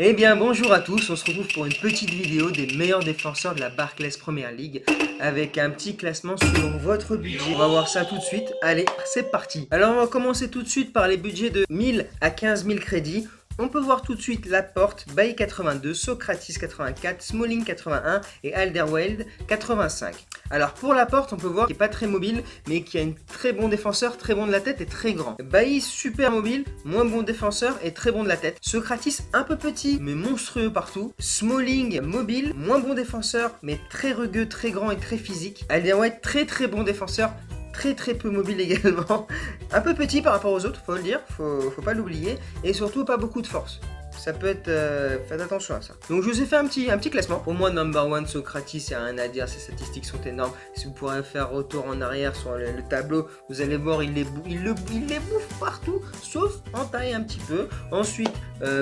Eh bien bonjour à tous, on se retrouve pour une petite vidéo des meilleurs défenseurs de la Barclays Premier League avec un petit classement selon votre budget. On va voir ça tout de suite, allez c'est parti. Alors on va commencer tout de suite par les budgets de 1000 à 15 000 crédits. On peut voir tout de suite Laporte, Bailly 82, Socrates 84, Smalling 81 et Alderweireld 85. Alors pour Laporte, on peut voir qu'il n'est pas très mobile, mais qui a un très bon défenseur, très bon de la tête et très grand. Bailly super mobile, moins bon défenseur et très bon de la tête. Socrates un peu petit, mais monstrueux partout. Smalling mobile, moins bon défenseur, mais très rugueux, très grand et très physique. Alderweireld très bon défenseur, très peu mobile également, un peu petit par rapport aux autres, faut le dire, faut pas l'oublier, et surtout pas beaucoup de force. Ça peut être... faites attention à ça. Donc je vous ai fait un petit classement. Pour moi, number one, Socrates, il n'y a rien à dire, ses statistiques sont énormes. Si vous pourrez faire retour en arrière sur le tableau, vous allez voir, il les bouffe partout, sauf en taille un petit peu. Ensuite,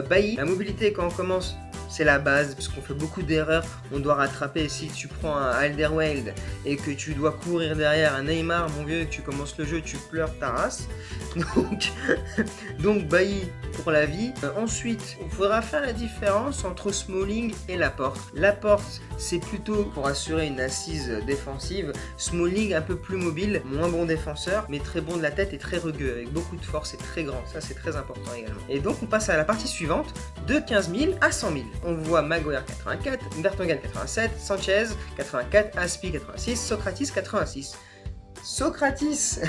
Bailly, la mobilité quand on commence, c'est la base, parce qu'on fait beaucoup d'erreurs, on doit rattraper. Si tu prends un Alderweireld et que tu dois courir derrière un Neymar, mon vieux, que tu commences le jeu, tu pleures ta race. Donc Bailly pour la vie. Ensuite, il faudra faire la différence entre Smalling et Laporte. Laporte, c'est plutôt pour assurer une assise défensive. Smalling, un peu plus mobile, moins bon défenseur, mais très bon de la tête et très rugueux, avec beaucoup de force et très grand. Ça, c'est très important également. Et donc, on passe à la partie suivante, de 15 000 à 100 000. On voit Maguire 84, Vertonghen 87, Sanchez 84, Aspi 86, Socrates 86. Socrates,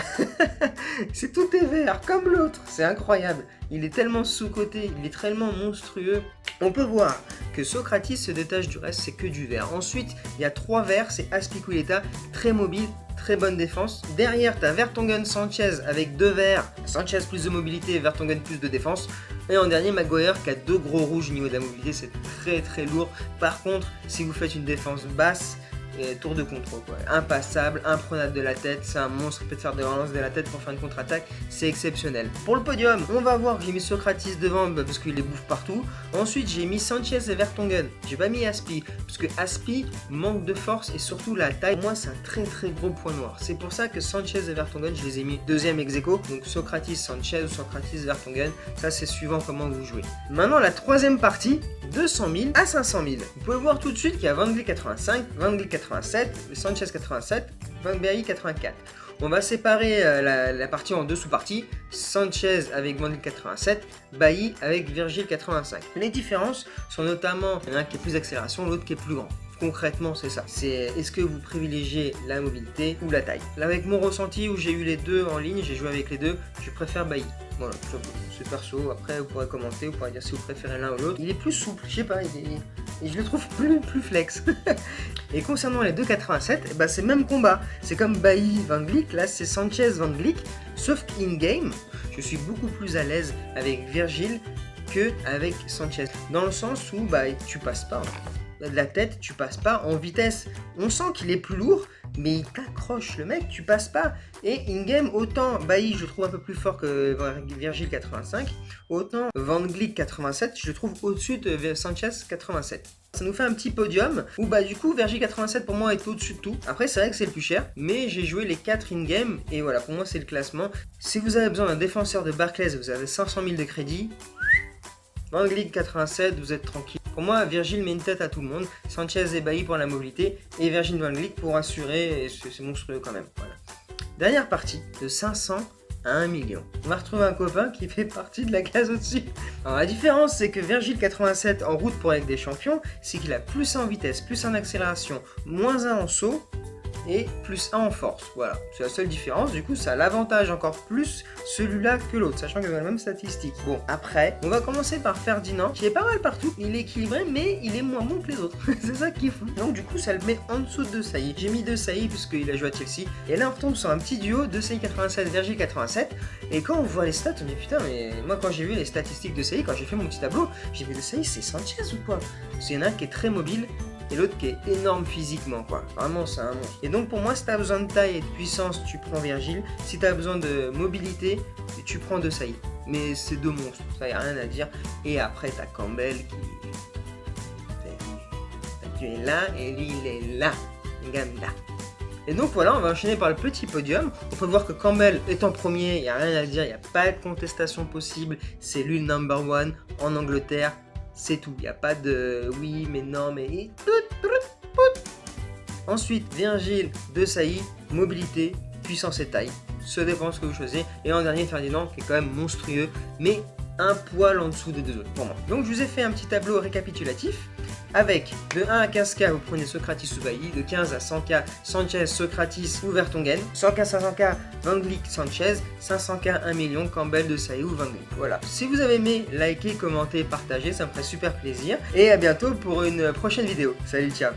c'est tout est vert comme l'autre, c'est incroyable. Il est tellement sous-coté, il est tellement monstrueux. On peut voir que Socrates se détache du reste, c'est que du vert. Ensuite, il y a 3 verts, c'est Azpilicueta, très mobile, très bonne défense. Derrière, tu as Vertonghen, Sanchez avec 2 verts. Sanchez plus de mobilité et Vertonghen plus de défense. Et en dernier, Maguire qui a 2 gros rouges au niveau de la mobilité, c'est très lourd. Par contre, si vous faites une défense basse, et tour de contrôle, quoi. Impassable, imprenable de la tête, c'est un monstre qui peut te faire des relances de la tête pour faire une contre-attaque, c'est exceptionnel. Pour le podium, on va voir que j'ai mis Socrates devant parce qu'il les bouffe partout. Ensuite, j'ai mis Sanchez et Vertonghen. J'ai pas mis Aspi parce que Aspi manque de force et surtout la taille. Pour moi, c'est un très gros point noir. C'est pour ça que Sanchez et Vertonghen, je les ai mis deuxième ex-aequo. Donc Socrates, Sanchez ou Socrates, Vertonghen. Ça, c'est suivant comment vous jouez. Maintenant, la troisième partie, 200 000 à 500 000. Vous pouvez voir tout de suite qu'il y a Van Gleek 85, Van Gleek 87, Sanchez 87, Van Berry 84. On va séparer la partie en deux sous-parties. Sanchez avec Van Gleek 87, Bailly avec Virgil 85. Les différences sont notamment, il y en a un qui est plus d'accélération, l'autre qui est plus grand. Concrètement, c'est ça. C'est est-ce que vous privilégiez la mobilité ou la taille. Là, avec mon ressenti où j'ai eu les deux en ligne, j'ai joué avec les deux, je préfère Bailly. Voilà, c'est perso. Après, vous pourrez commenter, vous pourrez dire si vous préférez l'un ou l'autre. Il est plus souple, je sais pas, et je le trouve plus flex. Et concernant les 2,87, bah, c'est le même combat. C'est comme Bailly Van Gleek, là c'est Sanchez Van Gleek, sauf qu'in-game, je suis beaucoup plus à l'aise avec Virgil que avec Sanchez. Dans le sens où bah, tu passes pas. De la tête, tu passes pas en vitesse. On sent qu'il est plus lourd, mais il t'accroche le mec, tu passes pas. Et in-game, autant Bailly, je le trouve un peu plus fort que Virgil 85, autant Van Gleek 87, je le trouve au-dessus de Sanchez 87. Ça nous fait un petit podium où bah du coup Virgil 87 pour moi est au-dessus de tout. Après c'est vrai que c'est le plus cher, mais j'ai joué les 4 in-game et voilà, pour moi c'est le classement. Si vous avez besoin d'un défenseur de Barclays, vous avez 500 000 de crédit, Van Gleek 87, vous êtes tranquille. Pour moi, Virgil met une tête à tout le monde. Sanchez et Bailly pour la mobilité et Virgil Van Gleek pour assurer, et c'est monstrueux quand même. Voilà. Dernière partie, de 500 à 1 million. On va retrouver un copain qui fait partie de la case au-dessus. Alors la différence, c'est que Virgil 87 en route pour avec des champions, c'est qu'il a plus 1 en vitesse, plus 1 en accélération, moins 1 en saut, et plus 1 en force, voilà, c'est la seule différence. Du coup ça a l'avantage encore plus celui-là que l'autre, sachant qu'ils ont la même statistique. Bon, après, on va commencer par Ferdinand, qui est pas mal partout, il est équilibré, mais il est moins bon que les autres, c'est ça qui est fou. Donc du coup ça le met en dessous de Saï. J'ai mis de Saï puisqu'il a joué à Chelsea, et là on retombe sur un petit duo de Saï 87, Virgil 87, et quand on voit les stats, on dit putain, mais moi quand j'ai vu les statistiques de Saï, quand j'ai fait mon petit tableau, j'ai vu de Saï, c'est Sanchez ou quoi? Parce qu'il y en a un qui est très mobile, et l'autre qui est énorme physiquement, quoi. Vraiment, c'est un monstre. Et donc, pour moi, si tu as besoin de taille et de puissance, tu prends Virgil. Si tu as besoin de mobilité, tu prends De Saï. Mais c'est deux monstres, ça y a rien à dire. Et après, tu as Campbell qui... Tu es là et lui, il est là. Ganda. Et donc voilà, on va enchaîner par le petit podium. On peut voir que Campbell est en premier, il n'y a rien à dire, il n'y a pas de contestation possible. C'est lui le number one en Angleterre. c'est tout. Il n'y a pas de oui, mais non, mais... Ensuite, Virgile, De Sailly, mobilité, puissance et taille. Ça dépend ce que vous choisissez. Et en dernier, Ferdinand, qui est quand même monstrueux, mais un poil en dessous des deux autres pour moi. Donc je vous ai fait un petit tableau récapitulatif. Avec de 1 à 15K, vous prenez Socrates ou Bailly, de 15 à 100K, Sanchez, Socrates ou Vertonghen, 115 à 500K, Van Gleek, Sanchez, 500K, 1 million, Campbell, De Sailly ou Van Gleek. Voilà. Si vous avez aimé, likez, commentez, partagez, ça me ferait super plaisir. Et à bientôt pour une prochaine vidéo. Salut, ciao.